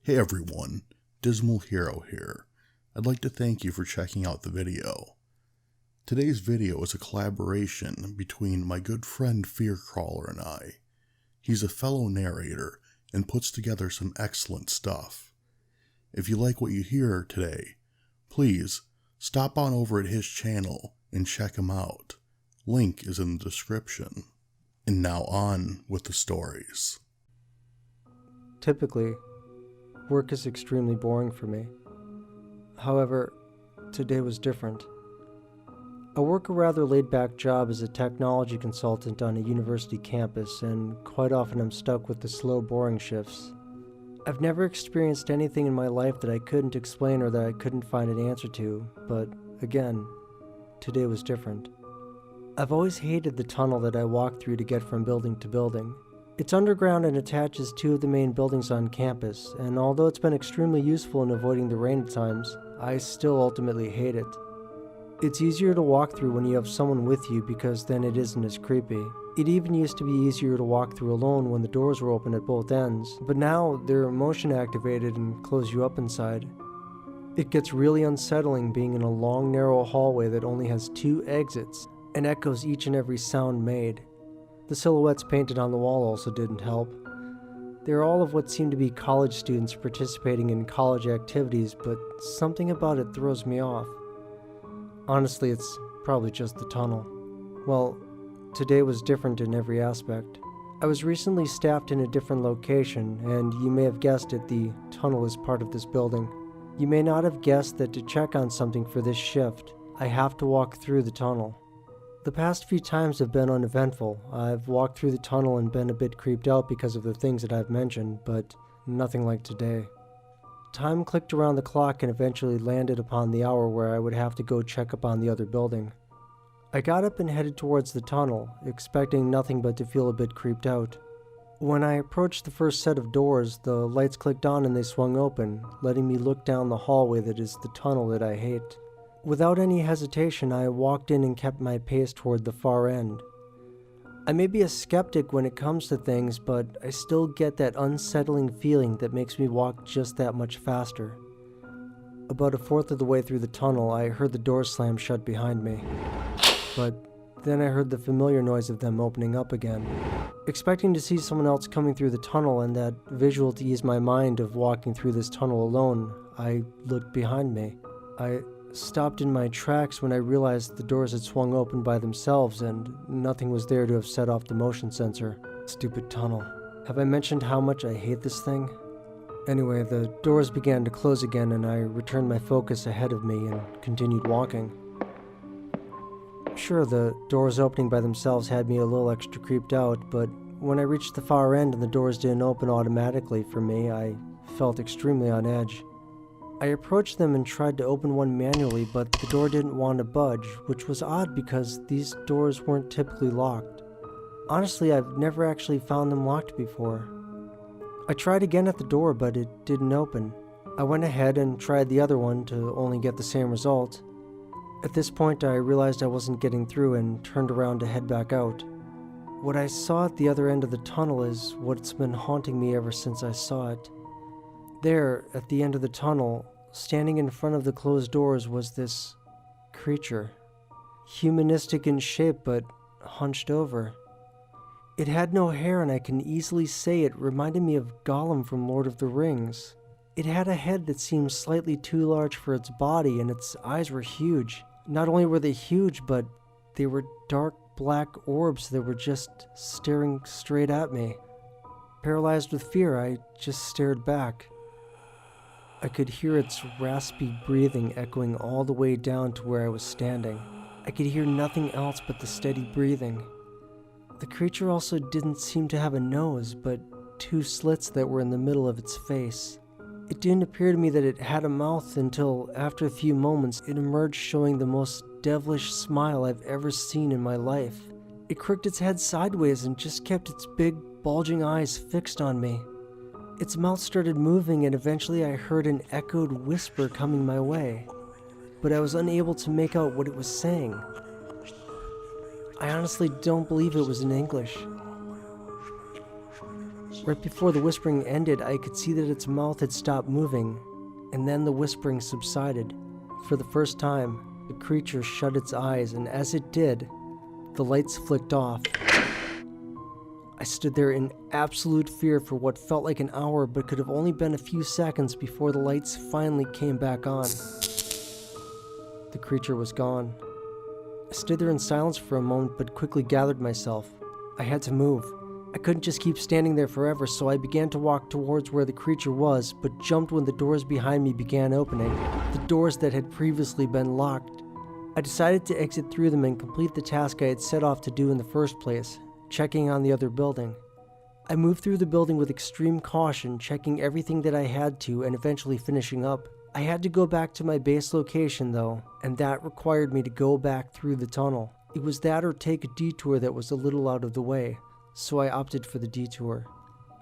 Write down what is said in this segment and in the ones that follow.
Hey everyone, Dismal Hero here. I'd like to thank you for checking out the video. Today's video is a collaboration between my good friend Fearcrawler and I. He's a fellow narrator and puts together some excellent stuff. If you like what you hear today, please stop on over at his channel and check him out. Link is in the description. And now on with the stories. Typically, work is extremely boring for me. However, today was different. I work a rather laid-back job as a technology consultant on a university campus, and quite often I'm stuck with the slow, boring shifts. I've never experienced anything in my life that I couldn't explain or that I couldn't find an answer to, but again, today was different. I've always hated the tunnel that I walk through to get from building to building. It's underground and attaches two of the main buildings on campus, and although it's been extremely useful in avoiding the rain at times, I still ultimately hate it. It's easier to walk through when you have someone with you because then it isn't as creepy. It even used to be easier to walk through alone when the doors were open at both ends, but now they're motion activated and close you up inside. It gets really unsettling being in a long, narrow hallway that only has two exits and echoes each and every sound made. The silhouettes painted on the wall also didn't help. They're all of what seem to be college students participating in college activities, but something about it throws me off. Honestly, it's probably just the tunnel. Well, today was different in every aspect. I was recently staffed in a different location, and you may have guessed it, the tunnel is part of this building. You may not have guessed that to check on something for this shift, I have to walk through the tunnel. The past few times have been uneventful. I've walked through the tunnel and been a bit creeped out because of the things that I've mentioned, but nothing like today. Time clicked around the clock and eventually landed upon the hour where I would have to go check up on the other building. I got up and headed towards the tunnel, expecting nothing but to feel a bit creeped out. When I approached the first set of doors, the lights clicked on and they swung open, letting me look down the hallway that is the tunnel that I hate. Without any hesitation, I walked in and kept my pace toward the far end. I may be a skeptic when it comes to things, but I still get that unsettling feeling that makes me walk just that much faster. About a fourth of the way through the tunnel, I heard the doors slam shut behind me. But then I heard the familiar noise of them opening up again. Expecting to see someone else coming through the tunnel and that visual to ease my mind of walking through this tunnel alone, I looked behind me. I stopped in my tracks when I realized the doors had swung open by themselves and nothing was there to have set off the motion sensor. Stupid tunnel. Have I mentioned how much I hate this thing? Anyway, the doors began to close again and I returned my focus ahead of me and continued walking. Sure, the doors opening by themselves had me a little extra creeped out, but when I reached the far end and the doors didn't open automatically for me, I felt extremely on edge. I approached them and tried to open one manually, but the door didn't want to budge, which was odd because these doors weren't typically locked. Honestly, I've never actually found them locked before. I tried again at the door, but it didn't open. I went ahead and tried the other one to only get the same result. At this point, I realized I wasn't getting through and turned around to head back out. What I saw at the other end of the tunnel is what's been haunting me ever since I saw it. There, at the end of the tunnel, standing in front of the closed doors was this creature. Humanistic in shape, but hunched over. It had no hair, and I can easily say it reminded me of Gollum from Lord of the Rings. It had a head that seemed slightly too large for its body, and its eyes were huge. Not only were they huge, but they were dark black orbs that were just staring straight at me. Paralyzed with fear, I just stared back. I could hear its raspy breathing echoing all the way down to where I was standing. I could hear nothing else but the steady breathing. The creature also didn't seem to have a nose, but two slits that were in the middle of its face. It didn't appear to me that it had a mouth until, after a few moments, it emerged showing the most devilish smile I've ever seen in my life. It crooked its head sideways and just kept its big, bulging eyes fixed on me. Its mouth started moving and eventually I heard an echoed whisper coming my way, but I was unable to make out what it was saying. I honestly don't believe it was in English. Right before the whispering ended, I could see that its mouth had stopped moving, and then the whispering subsided. For the first time, the creature shut its eyes, and as it did, the lights flicked off. I stood there in absolute fear for what felt like an hour but could have only been a few seconds before the lights finally came back on. The creature was gone. I stood there in silence for a moment but quickly gathered myself. I had to move. I couldn't just keep standing there forever, so I began to walk towards where the creature was, but jumped when the doors behind me began opening, the doors that had previously been locked. I decided to exit through them and complete the task I had set off to do in the first place, checking on the other building. I moved through the building with extreme caution, checking everything that I had to and eventually finishing up. I had to go back to my base location though, and that required me to go back through the tunnel. It was that or take a detour that was a little out of the way, so I opted for the detour.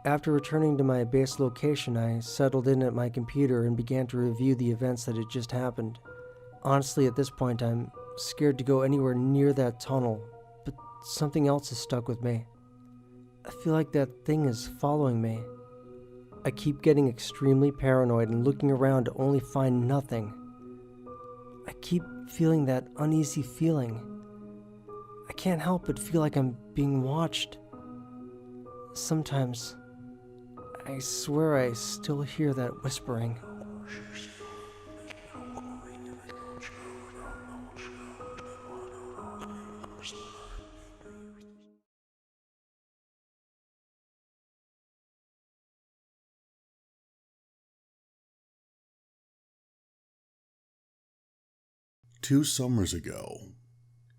After returning to my base location, I settled in at my computer and began to review the events that had just happened. Honestly, at this point, I'm scared to go anywhere near that tunnel, but something else is stuck with me. I feel like that thing is following me. I keep getting extremely paranoid and looking around to only find nothing. I keep feeling that uneasy feeling. I can't help but feel like I'm being watched. Sometimes, I swear I still hear that whispering. Two summers ago,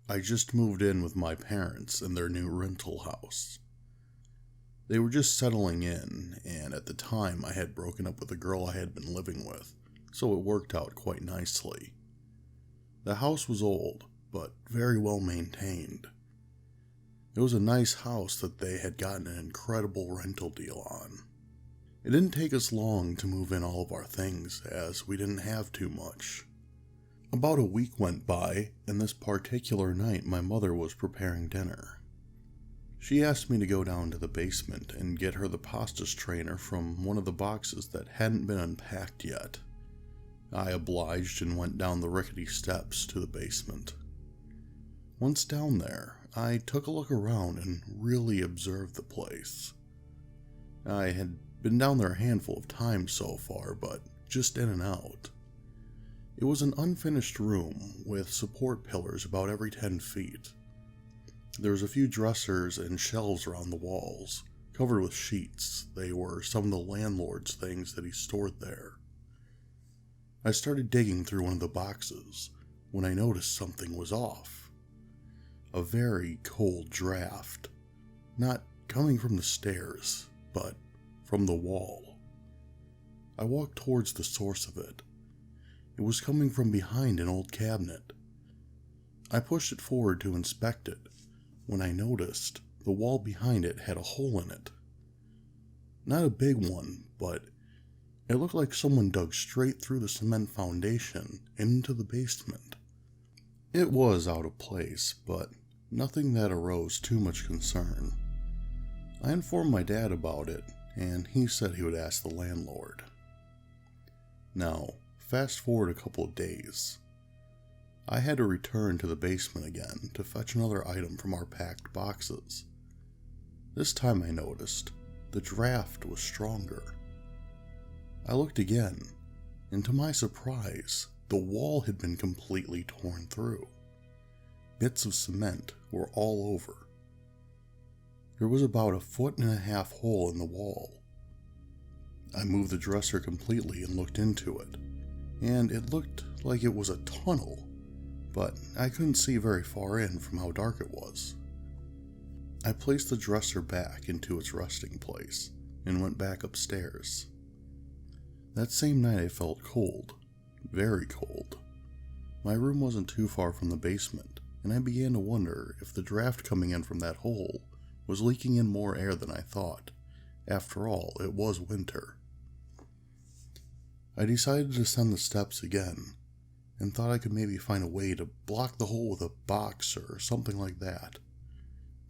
I just moved in with my parents in their new rental house. They were just settling in, and at the time I had broken up with a girl I had been living with, so it worked out quite nicely. The house was old, but very well maintained. It was a nice house that they had gotten an incredible rental deal on. It didn't take us long to move in all of our things, as we didn't have too much. About a week went by, and this particular night my mother was preparing dinner. She asked me to go down to the basement and get her the pasta strainer from one of the boxes that hadn't been unpacked yet. I obliged and went down the rickety steps to the basement. Once down there, I took a look around and really observed the place. I had been down there a handful of times so far, but just in and out. It was an unfinished room with support pillars about every 10 feet. There was a few dressers and shelves around the walls, covered with sheets. They were some of the landlord's things that he stored there. I started digging through one of the boxes when I noticed something was off. A very cold draft, not coming from the stairs, but from the wall. I walked towards the source of it. It was coming from behind an old cabinet. I pushed it forward to inspect it, when I noticed the wall behind it had a hole in it. Not a big one, but it looked like someone dug straight through the cement foundation into the basement. It was out of place, but nothing that arose too much concern. I informed my dad about it, and he said he would ask the landlord. Now, fast forward a couple of days. I had to return to the basement again to fetch another item from our packed boxes. This time I noticed the draft was stronger. I looked again, and to my surprise, the wall had been completely torn through. Bits of cement were all over. There was about 1.5 feet hole in the wall. I moved the dresser completely and looked into it, and it looked like it was a tunnel, but I couldn't see very far in from how dark it was. I placed the dresser back into its resting place and went back upstairs. That same night I felt cold, very cold. My room wasn't too far from the basement, and I began to wonder if the draft coming in from that hole was leaking in more air than I thought. After all, it was winter. I decided to descend the steps again, and thought I could maybe find a way to block the hole with a box or something like that.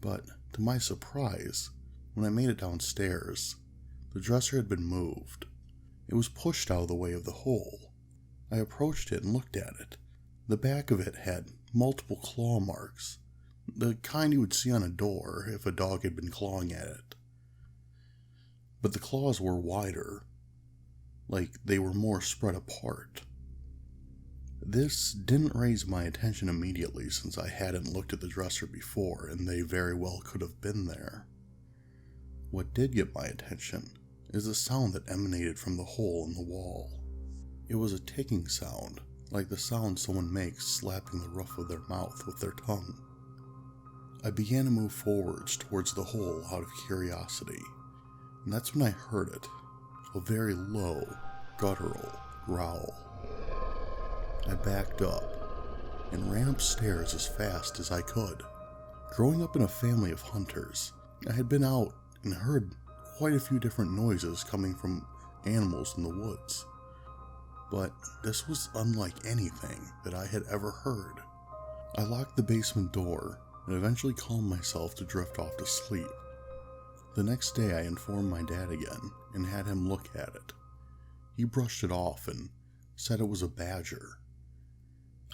But, to my surprise, When I made it downstairs, the dresser had been moved. It was pushed out of the way of the hole. I approached it and looked at it. The back of it had multiple claw marks, the kind you would see on a door if a dog had been clawing at it. But the claws were wider, like they were more spread apart. This didn't raise my attention immediately since I hadn't looked at the dresser before and they very well could have been there. What did get my attention is the sound that emanated from the hole in the wall. It was a ticking sound, like the sound someone makes slapping the roof of their mouth with their tongue. I began to move forwards towards the hole out of curiosity, and that's when I heard it, a very low, guttural growl. I backed up and ran upstairs as fast as I could. Growing up in a family of hunters, I had been out and heard quite a few different noises coming from animals in the woods. But this was unlike anything that I had ever heard. I locked the basement door and eventually calmed myself to drift off to sleep. The next day I informed my dad again and had him look at it. He brushed it off and said it was a badger.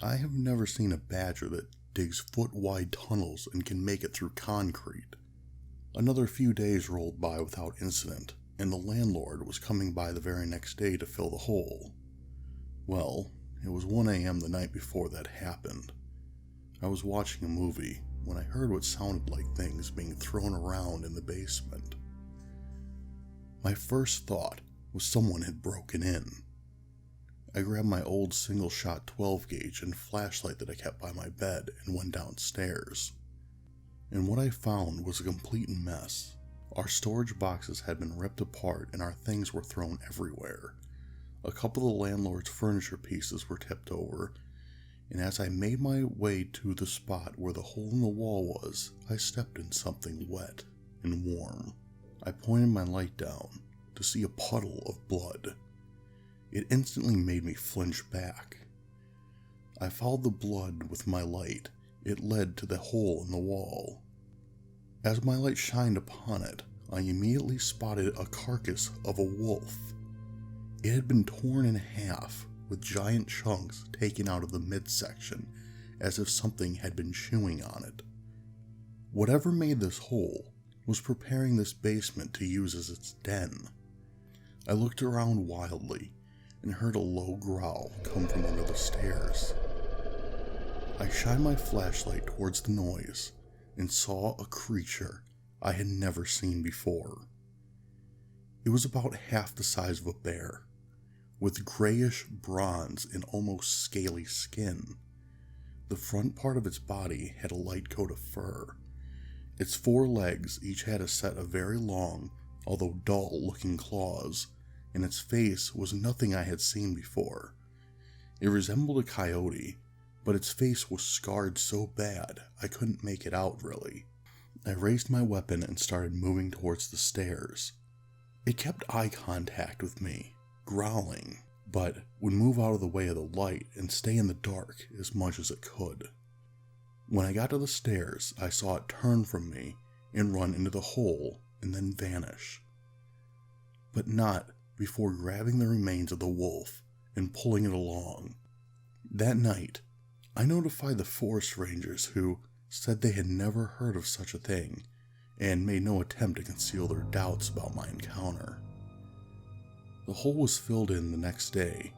I have never seen a badger that digs foot-wide tunnels and can make it through concrete. Another few days rolled by without incident, and the landlord was coming by the very next day to fill the hole. Well, it was 1 a.m. the night before that happened. I was watching a movie when I heard what sounded like things being thrown around in the basement. My first thought was someone had broken in. I grabbed my old single-shot 12-gauge and flashlight that I kept by my bed and went downstairs. And what I found was a complete mess. Our storage boxes had been ripped apart and our things were thrown everywhere. A couple of the landlord's furniture pieces were tipped over, and as I made my way to the spot where the hole in the wall was, I stepped in something wet and warm. I pointed my light down to see a puddle of blood. It instantly made me flinch back. I followed the blood with my light. It led to the hole in the wall. As my light shined upon it, I immediately spotted a carcass of a wolf. It had been torn in half, with giant chunks taken out of the midsection, as if something had been chewing on it. Whatever made this hole was preparing this basement to use as its den. I looked around wildly and heard a low growl come from under the stairs. I shined my flashlight towards the noise and saw a creature I had never seen before. It was about half the size of a bear, with grayish bronze and almost scaly skin. The front part of its body had a light coat of fur. Its 4 legs each had a set of very long, although dull-looking claws, and its face was nothing I had seen before. It resembled a coyote, but its face was scarred so bad I couldn't make it out really. I raised my weapon and started moving towards the stairs. It kept eye contact with me, growling, but would move out of the way of the light and stay in the dark as much as it could. When I got to the stairs, I saw it turn from me and run into the hole and then vanish. But not before grabbing the remains of the wolf and pulling it along. That night, I notified the forest rangers who said they had never heard of such a thing and made no attempt to conceal their doubts about my encounter. The hole was filled in the next day,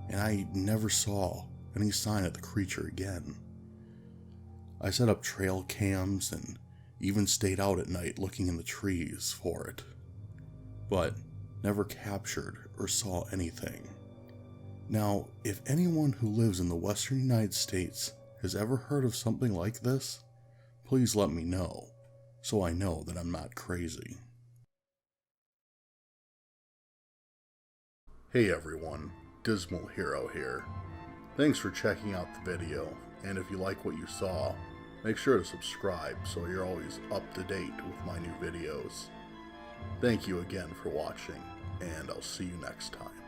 and I never saw any sign of the creature again. I set up trail cams and even stayed out at night looking in the trees for it, but never captured or saw anything. Now, if anyone who lives in the western United States has ever heard of something like this, please let me know, so I know that I'm not crazy. Hey everyone, Dismal Hero here. Thanks for checking out the video, and if you like what you saw, make sure to subscribe so you're always up to date with my new videos. Thank you again for watching, and I'll see you next time.